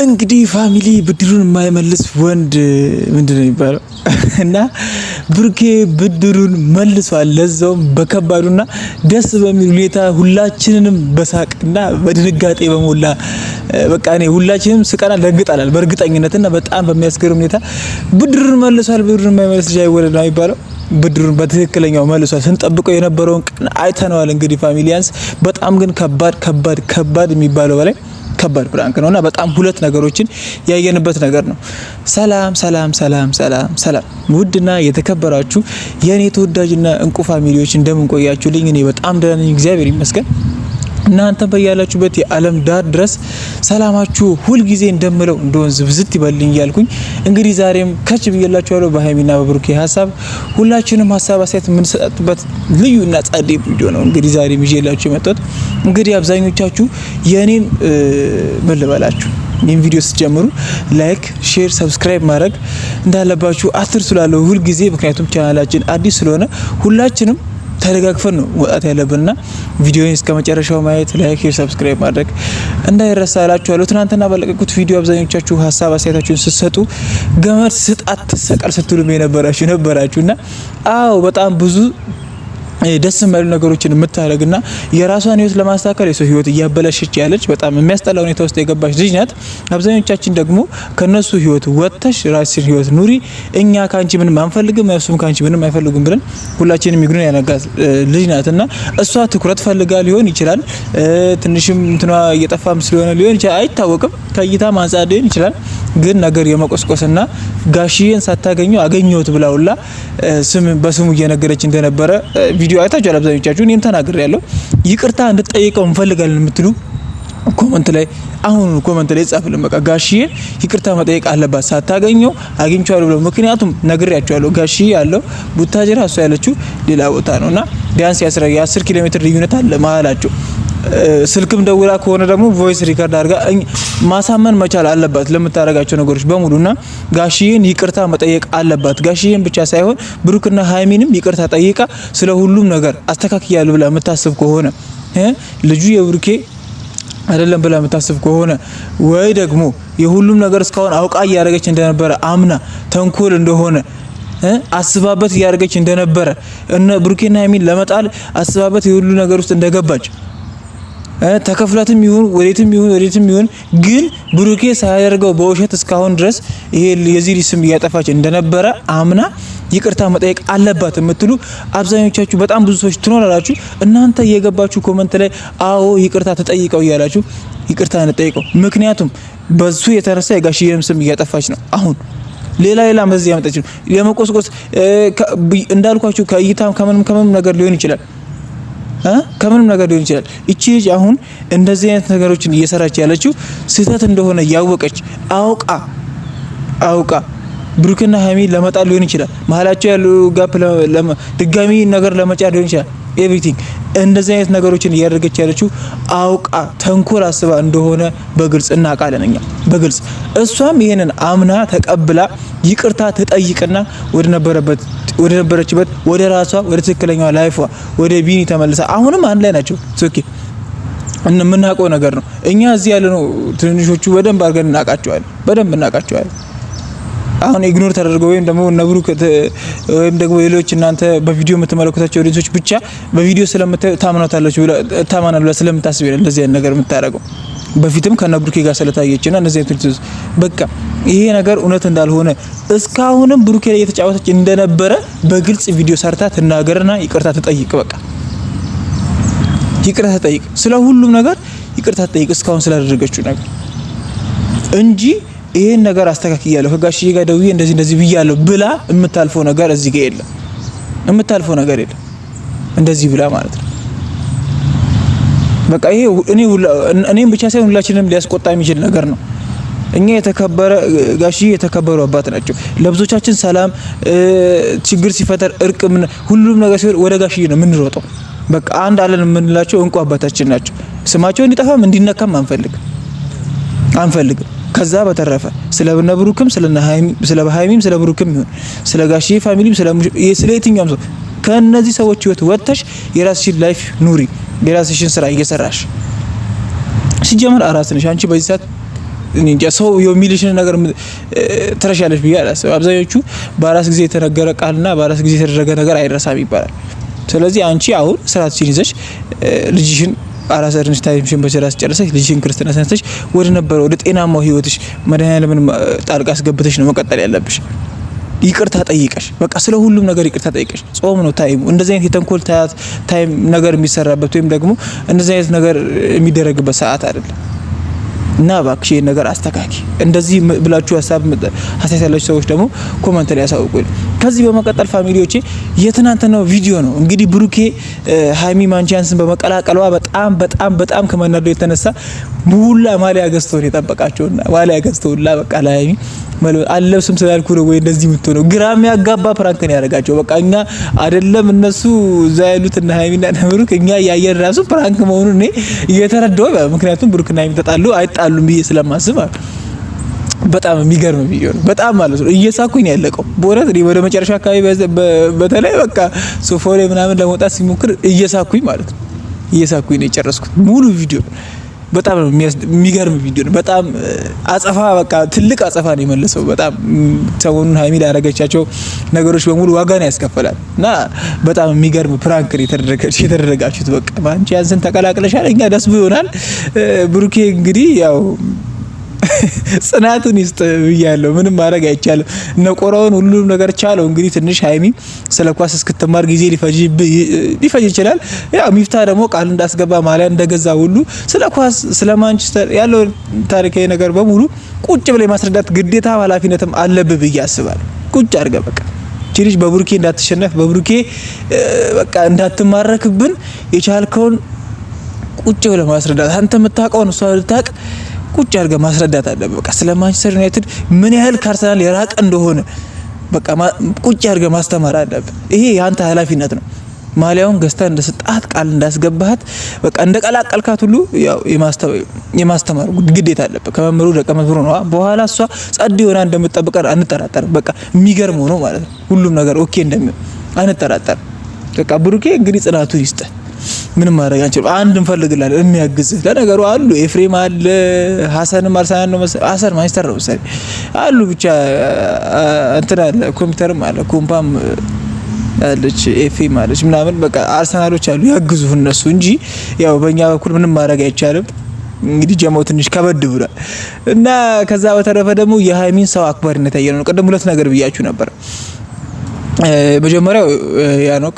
እንግዲህ ፋሚሊ ብድሩን የማይመልስ ወንድ ምንድነው የሚባለው? እና ብሩኬ ብድሩን መልሷል። ለዛውም በከባዱና ደስ በሚል ሁኔታ ሁላችንንም በሳቅና በድንጋጤ በሞላ በቃ እኔ ሁላችንም ስቀና ደንግጣላል በእርግጠኝነትና በጣም በሚያስገርም ሁኔታ ብድሩን መልሷል። ብድሩን የማይመልስ ልጅ አይወለድ ነው የሚባለው። ብድሩን በትክክለኛው መልሷል። ስንጠብቀው የነበረውን ቀን አይተነዋል። እንግዲህ ፋሚሊያንስ በጣም ግን ከባድ የሚባለው በላይ ከባድ ፕራንክ ነውና በጣም ሁለት ነገሮችን ያየንበት ነገር ነው። ሰላም ውድና የተከበራችሁ የኔ ተወዳጅና እንቁ ፋሚሊዎች እንደምን ቆያችሁልኝ? እኔ በጣም ደህና ነኝ፣ እግዚአብሔር ይመስገን። እናንተ በያላችሁበት የዓለም ዳር ድረስ ሰላማችሁ ሁል ጊዜ እንደምለው እንደወንዝ ብዝት ይበልኝ እያልኩኝ እንግዲህ ዛሬም ከች ብዬላችኋለሁ በሃይሚና በብሩኬ ሀሳብ ሁላችንም ሀሳብ አስተያየት የምንሰጥበት ልዩና ጻዴ ቪዲዮ ነው። እንግዲህ ዛሬም ይዤላችሁ የመጣሁት እንግዲህ አብዛኞቻችሁ የኔን ምን ልበላችሁ ይህን ቪዲዮ ስትጀምሩ ላይክ፣ ሼር፣ ሰብስክራይብ ማድረግ እንዳለባችሁ አትርሱ እላለሁ ሁል ጊዜ። ምክንያቱም ቻናላችን አዲስ ስለሆነ ሁላችንም ተደጋግፈን ነው ወጣት ያለብንና ቪዲዮውን እስከ መጨረሻው ማየት ላይክ፣ ሼር፣ ሰብስክራይብ ማድረግ እንዳይረሳ እላችኋለሁ። ትናንትና ባለቀቁት ቪዲዮ አብዛኞቻችሁ ሀሳብ አስተያየታችሁን ስትሰጡ ገመድ ስጣት ተሰቀል ስትሉም ነበራችሁና አዎ በጣም ብዙ ደስ የማይሉ ነገሮችን የምታደርግና የራሷን ህይወት ለማስተካከል የሰው ህይወት እያበላሸች ያለች በጣም የሚያስጠላ ሁኔታ ውስጥ የገባች ልጅ ናት። አብዛኞቻችን ደግሞ ከነሱ ህይወት ወጥተሽ ራስሽን ህይወት ኑሪ፣ እኛ ካንቺ ምንም አንፈልግም፣ እሱም ካንቺ ምንም አይፈልጉም ብለን ሁላችንም ይግሩን ያነጋት ልጅ ናትና እሷ ትኩረት ፈልጋ ሊሆን ይችላል፣ ትንሽም እንትኗ እየጠፋም ስለሆነ ሊሆን ይችላል፣ አይታወቅም። ከእይታ ማንጻት ሊሆን ይችላል። ግን ነገር የመቆስቆስና ጋሽዬን ሳታገኘው አገኘሁት ብላውላ በስሙ እየነገረች እንደነበረ ቪዲዮ አይታችኋል አብዛኞቻችሁ። እኔም ተናግሬያለሁ። ይቅርታ እንድትጠይቀው እንፈልጋለን የምትሉ ኮሜንት ላይ ጻፉልን። በቃ ጋሽዬ ይቅርታ መጠየቅ አለባት ሳታገኘው አግኝቻለሁ ብለው። ምክንያቱም ነግሬያቸዋለሁ ጋሽዬ ያለው ቡታጅራ እሷ ያለችው ሌላ ቦታ ነውና ቢያንስ የ10 ኪሎ ሜትር ልዩነት አለ መሀላቸው። ስልክም ደውላ ከሆነ ደግሞ ቮይስ ሪከርድ አድርጋ ማሳመን መቻል አለባት ለምታረጋቸው ነገሮች በሙሉና ጋሽዬን ይቅርታ መጠየቅ አለባት። ጋሽዬን ብቻ ሳይሆን ብሩክና ሃይሚንም ይቅርታ ጠይቃ ስለ ሁሉም ነገር አስተካክያለሁ ብላ የምታስብ ከሆነ ልጁ የብሩኬ አይደለም ብላ የምታስብ ከሆነ ወይ ደግሞ የሁሉም ነገር እስካሁን አውቃ እያደረገች እንደነበረ አምና ተንኮል እንደሆነ አስባበት እያደረገች እንደነበረ እነ ብሩኬና ሃይሚን ለመጣል አስባበት የሁሉ ነገር ውስጥ እንደገባች ተከፍላትም ይሁን ወዴትም ይሁን ግን ብሩኬ ሳያደርገው በውሸት እስካሁን ድረስ ይሄ የዚህ ስም እያጠፋች እንደነበረ አምና ይቅርታ መጠየቅ አለባት የምትሉ አብዛኞቻችሁ በጣም ብዙ ሰዎች ትኖራላችሁ። እናንተ እየገባችሁ ኮሜንት ላይ አዎ ይቅርታ ተጠይቀው እያላችሁ ይቅርታ እንጠይቀው። ምክንያቱም በሱ የተነሳ የጋሽዬም ስም እያጠፋች ነው። አሁን ሌላ መዘዝ ያመጣች ነው። የመቆስቆስ እንዳልኳችሁ ከእይታም ከምንም ነገር ሊሆን ይችላል ከምንም ነገር ሊሆን ይችላል። እቺ ልጅ አሁን እንደዚህ አይነት ነገሮችን እየሰራች ያለችው ስህተት እንደሆነ ያወቀች አውቃ ብሩክና ሃይሚ ለመጣል ሊሆን ይችላል። መሀላቸው ያለው ጋፕ ድጋሚ ነገር ለመጫር ሊሆን ይችላል። ኤቭሪቲንግ እንደዚህ አይነት ነገሮችን እያደረገች ያለችው አውቃ ተንኮል አስባ እንደሆነ በግልጽ እናውቃለን እኛ በግልጽ። እሷም ይሄንን አምና ተቀብላ ይቅርታ ተጠይቅና ወደ ነበረችበት ወደ ራሷ ወደ ትክክለኛው ላይፏ ወደ ቢኒ ተመልሳ አሁንም አንድ ላይ ናቸው። ኦኬ የምናውቀው ነገር ነው። እኛ እዚህ ያለነው ትንሾቹ በደንብ አድርገን እናውቃቸዋለን። አሁን ኢግኖር ተደርገው ወይም ደግሞ ነብሩክ ወይም ደግሞ ሌሎች እናንተ በቪዲዮ የምትመለከታቸው ኦዲየንሶች ብቻ በቪዲዮ ስለምታዩ ታማናሉ ስለምታስብ ይላል እንደዚህ አይነት ነገር የምታረገው። በፊትም ከነብሩኬ ጋር ስለታየችና እንደዚህ አይነት በቃ ይሄ ነገር እውነት እንዳልሆነ እስካሁንም ብሩኬ ላይ እየተጫወተች እንደነበረ በግልጽ ቪዲዮ ሰርታ ትናገርና ይቅርታ ተጠይቅ። በቃ ይቅርታ ተጠይቅ፣ ስለ ሁሉም ነገር ይቅርታ ተጠይቅ እስካሁን ስላደረገችው ነገር እንጂ ይሄን ነገር አስተካክያለሁ ከጋሽዬ ጋር ደውዬ እንደዚህ ብያለሁ ብላ የምታልፈው ነገር እዚህ ጋር የለም። እንደዚህ ብላ ማለት ነው። በቃ ይሄ እኔም ብቻ ሳይሆን ሁላችንም ሊያስቆጣ የሚችል ነገር ነው። እኛ የተከበረ ጋሽዬ የተከበሩ አባት ናቸው። ለብዙዎቻችን ሰላም ችግር ሲፈጠር እርቅ ሁሉም ነገር ሲሆን ወደ ጋሽዬ ነው የምንሮጠው። በቃ አንድ አለን የምንላቸው እንቁ አባታችን ናቸው። ስማቸው እንዲጠፋም እንዲነካም አንፈልግም። ከዛ በተረፈ ስለ ብሩክም ስለ ሃይሚም ስለ ብሩክም ይሁን ስለ ጋሽዬ ፋሚሊም ስለ የትኛውም ሰው ከነዚህ ሰዎች ህይወት ወጥተሽ የራስሽን ላይፍ ኑሪ፣ የራስሽን ስራ እየሰራሽ። ሲጀመር አራስ ነሽ አንቺ በዚህ ሰዓት እንጃ ሰው የሚልሽን ነገር ትረሻለሽ ብዬ አላስብም። አብዛኞቹ በአራስ ጊዜ የተነገረ ቃልና በአራስ ጊዜ የተደረገ ነገር አይረሳም ይባላል። ስለዚህ አንቺ አሁን ስራትሽን ይዘሽ ልጅሽን አራስ እርንሽ ታይምሽን በስራስ ጨርሰሽ ልጅሽን ክርስትና ሰንተሽ ወደ ነበረው ወደ ጤናማው ህይወትሽ መድኃኒዓለምን ጣልቃ አስገብተሽ ነው መቀጠል ያለብሽ። ይቅርታ ጠይቀሽ በቃ ስለ ሁሉም ነገር ይቅርታ ጠይቀሽ። ጾም ነው ታይሙ። እንደዚህ አይነት የተንኮል ታይም ነገር የሚሰራበት ወይም ደግሞ እንደዚህ አይነት ነገር የሚደረግበት ሰዓት አይደለም። እና እባክሽ ይሄን ነገር አስተካኪ። እንደዚህ ብላችሁ ሀሳብ ያላችሁ ሰዎች ደግሞ ኮሜንት ላይ ያሳውቁኝ። ከዚህ በመቀጠል ፋሚሊዎቼ የትናንትናው ቪዲዮ ነው እንግዲህ ብሩኬ ሃይሚ ማንቻንስን በመቀላቀሏ በጣም ከመናደዱ የተነሳ ሙላ ማሊያ ገዝተው ነው የጠበቃቸውና ማሊያ ገዝተውላ በቃ ለሃይሚ አለብስም ስላልኩ ነው ወይ እንደዚህ የምትሆነው ግራም ያጋባ ፕራንክ ነው ያደረጋቸው። በቃ እኛ አይደለም እነሱ እዛ ያሉት እና ሃይሚና ብሩክ እኛ ያየን ራሱ ፕራንክ መሆኑን እኔ እየተረዳው፣ ምክንያቱም ብሩክና ሃይሚ ተጣሉ አይጣሉም ብዬ ስለማስብ በጣም የሚገርም ቪዲዮ ነው። በጣም ማለት ነው እየሳኩኝ ያለቀው በእውነት እኔ ወደ መጨረሻ አካባቢ በተለይ በቃ ሶፋው ላይ ምናምን ለመውጣት ሲሞክር እየሳኩኝ ማለት ነው እየሳኩኝ ነው የጨረስኩት ሙሉ ቪዲዮ። በጣም የሚገርም ቪዲዮ ነው። በጣም አጸፋ በቃ ትልቅ አጸፋ ነው የመለሰው። በጣም ሰሞኑን ሃይሚ ያደረገቻቸው ነገሮች በሙሉ ዋጋ ነው ያስከፈላል እና በጣም የሚገርም ፕራንክ የተደረጋችሁት። በቃ ማንቺ ያንስን ተቀላቅለሻል፣ እኛ ደስ ብሎናል። ብሩኬ እንግዲህ ያው ጽናቱን ይስጥ ብያለሁ። ምንም ማድረግ አይቻልም። ነቆራውን ሁሉም ነገር ቻለው። እንግዲህ ትንሽ ሃይሚ ስለ ኳስ እስክትማር ጊዜ ሊፈጅ ይችላል። ያው ሚፍታ ደግሞ ቃል እንዳስገባ ማሊያ እንደገዛ ሁሉ ስለ ኳስ ስለ ማንቸስተር ያለው ታሪካዊ ነገር በሙሉ ቁጭ ብለ ማስረዳት ግዴታ ኃላፊነትም አለብህ ብዬ አስባለሁ። ቁጭ አድርገህ በቃ ልጅ በብሩኬ እንዳትሸነፍ በብሩኬ በቃ እንዳትማረክብን የቻልከውን ቁጭ ብለ ማስረዳት አንተ የምታውቀውን እሷ ልታውቅ ቁጭ አድርገህ ማስረዳት አለብህ። በቃ ስለ ማንቸስተር ዩናይትድ ምን ያህል ከአርሰናል የራቀ እንደሆነ በቃ ቁጭ አድርገህ ማስተማር አለብህ። ይሄ ያንተ ኃላፊነት ነው። ማሊያውን ገዝተህ እንደሰጣት ቃል እንዳስገባሃት በቃ እንደቀላቀልካት ሁሉ ያው የማስተማር ግዴታ አለብህ። ከመምሩ ደቀ መዝሙሩ ነው። በኋላ እሷ ጸድ ሆና እንደምትጠብቀን አንጠራጠርም። በቃ የሚገርመው ነው ማለት ነው። ሁሉም ነገር ኦኬ እንደሚሆን አንጠራጠርም። በቃ ብሩኬ እንግዲህ ጽናቱን ይስጥ። ምንም ማድረግ አንችልም። አንድ እንፈልግላለን የሚያግዝ ለነገሩ አሉ። ኤፍሬም አለ፣ ሀሰንም አርሰናል ነው መሰለኝ፣ ሀሰን ማንቸስተር ነው መሰለኝ አሉ። ብቻ እንትን አለ፣ ኮምፒውተርም አለ፣ ኮምፓም አለች፣ ኤፍሬም አለች ምናምን በቃ አርሰናሎች አሉ ያግዙ እነሱ እንጂ ያው በእኛ በኩል ምንም ማድረግ አይቻልም። እንግዲህ ጀማው ትንሽ ከበድ ብሏል እና ከዛ በተረፈ ደግሞ የሃይሚን ሰው አክባሪነት ያየነው ነው። ቀደም ሁለት ነገር ብያችሁ ነበር። መጀመሪያው ያ ነው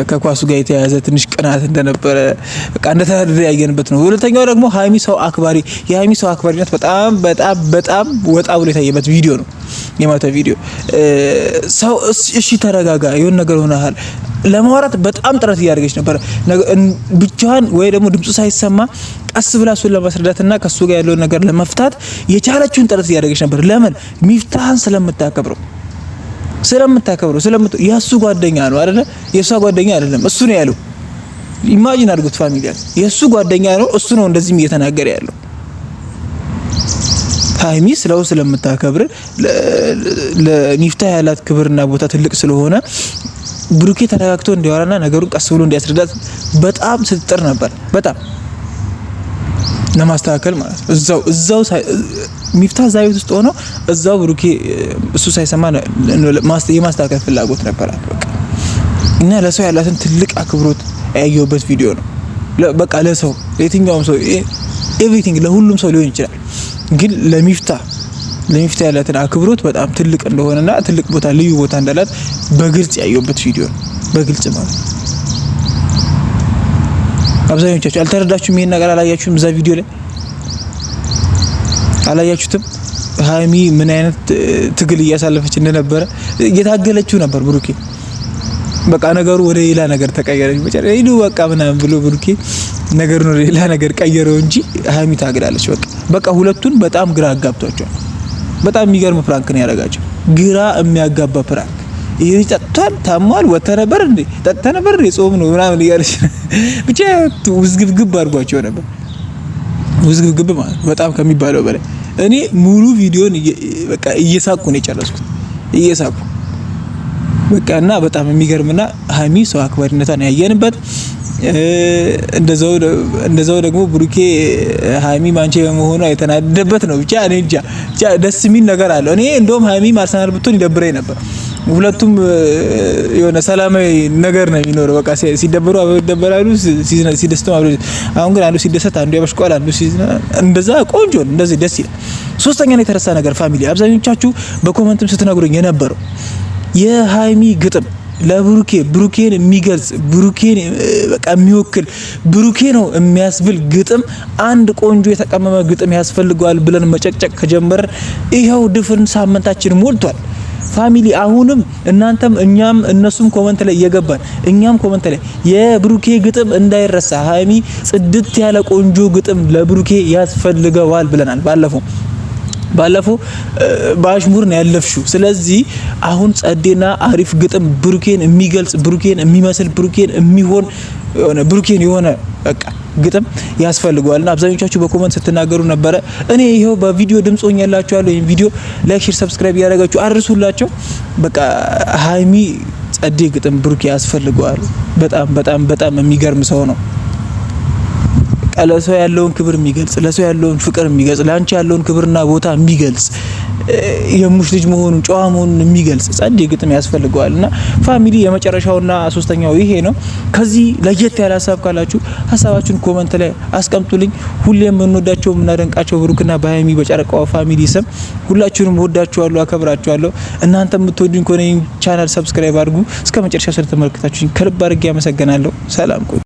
ከኳሱ ጋር የተያያዘ ትንሽ ቅናት እንደነበረ በቃ እንደተናደደ ያየንበት ነው። ሁለተኛው ደግሞ ሃይሚ ሰው አክባሪ የሃይሚ ሰው አክባሪነት በጣም ወጣ ብሎ የታየበት ቪዲዮ ነው። የማታ ቪዲዮ ሰው እሺ ተረጋጋ የሆነ ነገር ሆነሃል ለማውራት በጣም ጥረት እያደረገች ነበር። ብቻዋን ወይ ደግሞ ድምጹ ሳይሰማ ቀስ ብላ እሱን ለማስረዳትና ከሱ ጋር ያለውን ነገር ለመፍታት የቻለችውን ጥረት እያደረገች ነበር። ለምን? ሚፍታህን ስለምታከብረው የሱ ጓደኛ ነው አይደለ? የሷ ጓደኛ አይደለም። እሱ ነው ያለው። ኢማጂን አድርጉት ፋሚሊያን። የሱ ጓደኛ ነው፣ እሱ ነው እንደዚህም እየተናገረ ያለው። ሃይሚ ስለምታከብር ለሚፍታህ ያላት ክብርና ቦታ ትልቅ ስለሆነ ብሩኬ ተረጋግቶ እንዲያወራና ነገሩን ቀስ ብሎ እንዲያስረዳት በጣም ስትጥር ነበር። በጣም ለማስተካከል ማለት ነው። እዛው ሚፍታህ ዛይት ውስጥ ሆኖ እዛው ብሩኬ እሱ ሳይሰማ የማስተካከል ፍላጎት ነበራት። በቃ እና ለሰው ያላትን ትልቅ አክብሮት ያየሁበት ቪዲዮ ነው። በቃ ለሰው ለየትኛውም ሰው ኤቭሪቲንግ ለሁሉም ሰው ሊሆን ይችላል፣ ግን ለሚፍታህ ያላትን አክብሮት በጣም ትልቅ እንደሆነና ትልቅ ቦታ ልዩ ቦታ እንዳላት በግልጽ ያየሁበት ቪዲዮ ነው። በግልጽ ማለት አብዛኞቻችሁ አልተረዳችሁም። ይሄን ነገር አላያችሁም። እዛ ቪዲዮ ላይ አላያችሁትም። ሃይሚ ምን አይነት ትግል እያሳለፈች እንደነበረ እየታገለችው ነበር ብሩኬ። በቃ ነገሩ ወደ ሌላ ነገር ተቀየረች። መጨረሻ ሄዱ በቃ ምናምን ብሎ ብሩኬ ነገሩን ወደ ሌላ ነገር ቀየረው እንጂ ሃይሚ ታግላለች። በቃ ሁለቱን በጣም ግራ አጋብቷቸዋል። በጣም የሚገርም ፕራንክ ነው ያደረጋቸው። ግራ የሚያጋባ ፕራንክ። ይሄ ጠጥቷል፣ ታሟል፣ ወጥተህ ነበር እንዴ? ጠጥተህ ነበር እንዴ? ጾም ነው ምናምን እያለች ብቻ ውዝግብግብ አድርጓቸው ነበር። ውዝግብግብ ማለት በጣም ከሚባለው በላይ። እኔ ሙሉ ቪዲዮን በቃ እየሳቁ ነው የጨረስኩት። እየሳቁ በቃ እና በጣም የሚገርምና ሃይሚ ሰው አክባሪነቷን ያየንበት እንደዛው ደግሞ ብሩኬ ሃይሚ ማንቼ በመሆኑ የተናደደበት ነው። ብቻ እኔ እንጃ ደስ የሚል ነገር አለው። እኔ እንደውም ሃይሚ አርሰናል ብትሆን ይደብረኝ ነበር። ሁለቱም የሆነ ሰላማዊ ነገር ነው የሚኖረው። በቃ ሲደበሩ አብረው ይደበራሉ፣ ሲደሰቱ አብረው። አሁን ግን አንዱ ሲደሰት አንዱ ያበሽቋል፣ አንዱ እንደዛ ቆንጆ ነው። እንደዚህ ደስ ይላል። ሶስተኛ ነው የተረሳ ነገር ፋሚሊ፣ አብዛኞቻችሁ በኮመንትም ስትነግሩኝ የነበረው የሃይሚ ግጥም ብሩኬን የሚገልጽ ብሩኬን በቃ የሚወክል ብሩኬ ነው የሚያስብል ግጥም፣ አንድ ቆንጆ የተቀመመ ግጥም ያስፈልገዋል ብለን መጨቅጨቅ ከጀመረ ይሄው ድፍን ሳምንታችን ሞልቷል። ፋሚሊ አሁንም እናንተም እኛም እነሱም ኮመንት ላይ እየገባን እኛም ኮመንት ላይ የብሩኬ ግጥም እንዳይረሳ፣ ሃይሚ ጽድት ያለ ቆንጆ ግጥም ለብሩኬ ያስፈልገዋል ብለናል። ባለፈው በአሽሙር ነው ያለፍሽው። ስለዚህ አሁን ጸዴና አሪፍ ግጥም ብሩኬን የሚገልጽ ብሩኬን የሚመስል ብሩኬን የሚሆን ብሩኬን የሆነ በቃ ግጥም ያስፈልገዋልና አብዛኞቻችሁ በኮመንት ስትናገሩ ነበረ። እኔ ይሄው በቪዲዮ ድምጽ ሆኛላችኋለሁ። ይሄን ቪዲዮ ላይክ፣ ሼር፣ ሰብስክራይብ ያደረጋችሁ አድርሱላቸው። በቃ ሃይሚ ጸዴ ግጥም ብሩኬ ያስፈልገዋል። በጣም በጣም በጣም የሚገርም ሰው ነው። ለሰው ያለውን ክብር የሚገልጽ፣ ለሰው ያለውን ፍቅር የሚገልጽ፣ ላንቺ ያለውን ክብርና ቦታ የሚገልጽ፣ የሙሽ ልጅ መሆኑን ጨዋ መሆኑን የሚገልጽ ጸዴ ግጥም ያስፈልገዋልና ፋሚሊ የመጨረሻውና ሶስተኛው ይሄ ነው። ከዚህ ለየት ያለ ሀሳብ ካላችሁ ሀሳባችሁን ኮመንት ላይ አስቀምጡልኝ። ሁሌም የምንወዳቸው የምናደንቃቸው ብሩክና በሃይሚ በጨረቃው ፋሚሊ ስም ሁላችሁንም ወዳችኋለሁ፣ አከብራችኋለሁ። እናንተ የምትወዱኝ ከሆነ ቻናል ሰብስክራይብ አድርጉ። እስከ መጨረሻ ስለተመለከታችሁኝ ከልብ አድርጌ አመሰግናለሁ። ሰላም ቆዩ።